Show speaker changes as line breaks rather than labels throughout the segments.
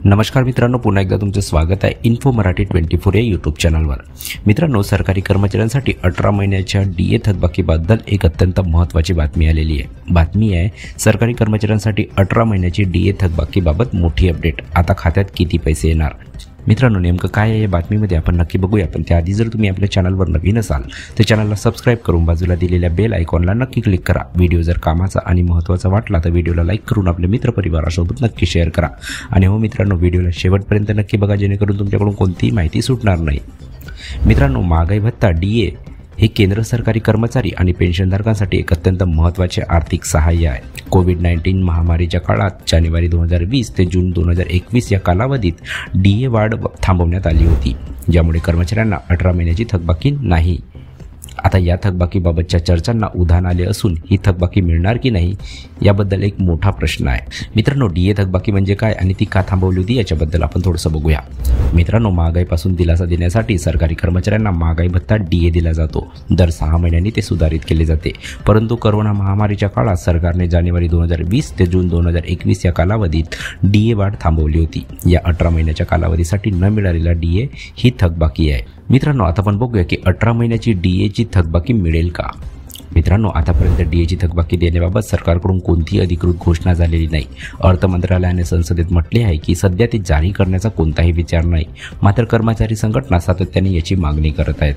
नमस्कार मित्रांनो, पुन्हा एकदा तुमचं स्वागत आहे इन्फो मराठी 24 या यूट्यूब चॅनलवर। मित्रांनो, सरकारी कर्मचाऱ्यांसाठी 18 महिन्याच्या डीए थकबाकीबद्दल एक अत्यंत महत्त्वाची बातमी आलेली आहे। बातमी आहे सरकारी कर्मचाऱ्यांसाठी 18 महिन्याची डीए थकबाकीबाबत मोठी अपडेट। आता खात्यात किती पैसे येणार? मित्रांनो, नेमकं काय आहे या बातमीमध्ये आपण नक्की बघूया। पण त्याआधी जर तुम्ही आपल्या चॅनलवर नवीन असाल तर चॅनलला सबस्क्राईब करून बाजूला दिलेल्या बेल आयकॉनला नक्की क्लिक करा। व्हिडिओ जर कामाचा आणि महत्त्वाचा वाटला तर व्हिडिओला लाईक करून आपल्या मित्रपरिवारासोबत नक्की शेअर करा। आणि हो मित्रांनो, व्हिडिओला शेवटपर्यंत नक्की बघा, जेणेकरून तुमच्याकडून कोणतीही माहिती सुटणार नाही। मित्रांनो, महागाई भत्ता डीए हे केंद्र सरकारी कर्मचारी आणि पेन्शनधारकांसाठी एक अत्यंत महत्त्वाचे आर्थिक सहाय्य आहे। कोविड-19 महामारीच्या काळात जानेवारी 2020 ते जून 2021 या कालावधीत डीए वाढ थांबवण्यात आली होती, ज्यामुळे कर्मचाऱ्यांना 18 महिन्याची थकबाकी नाही। आता या थकबाकीबाबतच्या चर्चांना उधाण आले असून ही थकबाकी मिळणार की नाही याबद्दल एक मोठा प्रश्न आहे। मित्रांनो, डीए थकबाकी म्हणजे काय आणि ती का थांबवली होती याच्याबद्दल आपण थोडंसं बघूया। मित्रांनो, महागाईपासून दिलासा देण्यासाठी सरकारी कर्मचाऱ्यांना महागाई भत्ता डीए दिला जातो। दर 6 महिन्यांनी ते सुधारित केले जाते, परंतु कोरोना महामारीच्या काळात सरकारने जानेवारी 2020 ते जून 2021 या कालावधीत डीए वाढ थांबवली होती। या 18 महिन्याच्या कालावधीसाठी न मिळालेला डीए ही थकबाकी आहे। मित्रांनो, आता आपण बघूया की 18 महिन्याची डीएची थकबाकी मिळेल का? मित्रांनो, आतापर्यंत डीएची थकबाकी देण्याबाबत सरकारकडून कोणतीही अधिकृत घोषणा झालेली नाही। अर्थ मंत्रालयाने संसदेत म्हटले आहे की सध्या ती जारी करण्याचा कोणताही विचार नाही, मात्र कर्मचारी संघटना सातत्याने याची मागणी करत आहेत।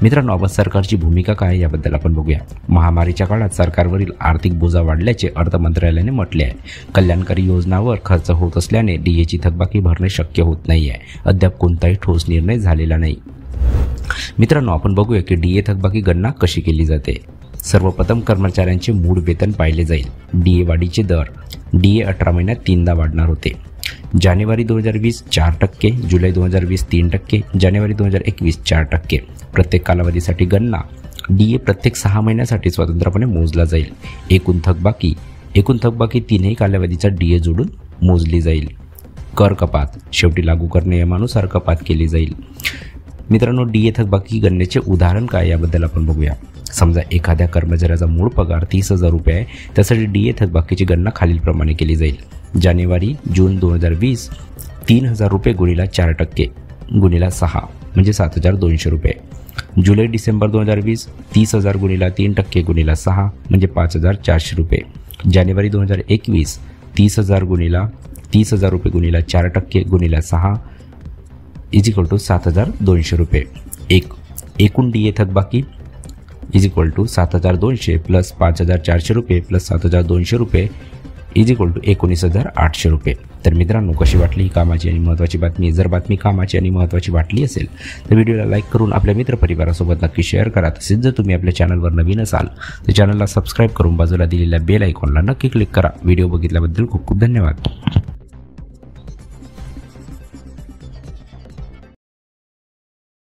मित्रांनो, आपण सरकारची भूमिका काय याबद्दल आपण बघूया। महामारीच्या काळात सरकारवरील आर्थिक बोजा वाढल्याचे अर्थ मंत्रालयाने म्हटले आहे। कल्याणकारी योजनांवर खर्च होत असल्याने डीएची थकबाकी भरणे शक्य होत नाही आहे। अद्याप कोणताही ठोस निर्णय झालेला नाही। मित्रांनो, आपण बघूया की डीए थकबाकी गणना कशी केली जाते। सर्वप्रथम कर्मचाऱ्यांचे मूळ वेतन पाहिले जाईल। डीए वाढीचे दर डीए 18 महिन्यात 3दा वाढणार होते। जानेवारी 2020 4%, जुलै 2020 3%, जानेवारी 2021 4%। प्रत्येक कालावधीसाठी गणना डीए प्रत्येक 6 महिन्यासाठी स्वतंत्रपणे मोजला जाईल। एकूण थकबाकी तीनही कालावधीचा डीए जोडून मोजली जाईल। कर कपात शेवटी लागू करणे नियमानुसार कपात केली जाईल। मित्रांनो, डीए थकबाकी गणनेचे उदाहरण काय याबद्दल आपण बघूया। समजा एखाद्या कर्मचाऱ्याचा मूळ पगार 30,000 रुपये आहे, त्यासाठी डीए थकबाकीची गणना खालीलप्रमाणे केली जाईल। जानेवारी जून 2020 3,000 रुपये गुणिला 4% गुणिला 6 म्हणजे 7,200 रुपये। जुलै डिसेंबर 2020 30,000 गुणिला 3% गुणिला 6 म्हणजे 5,400 रुपये। जानेवारी 2021 30,000 रुपये गुणिला 4% गुणिला 6 7,200 रुपये। एकूण डीए थकबाकी 7,200 प्लस 5,400 रुपये प्लस 7,200 रुपये 19,800 रुपये। तर मित्रांनो, कशी वाटली ही कामाची आणि महत्त्वाची बातमी? जर बातमी कामाची आणि महत्त्वाची वाटली असेल तर व्हिडिओला लाईक करून आपल्या मित्रपरिवारासोबत नक्की शेअर करा। तसेच जर तुम्ही आपल्या चॅनलवर नवीन असाल तर चॅनलला सबस्क्राईब करून बाजूला दिलेल्या बेल आयकॉनला नक्की क्लिक करा। व्हिडिओ बघितल्याबद्दल खूप खूप धन्यवाद।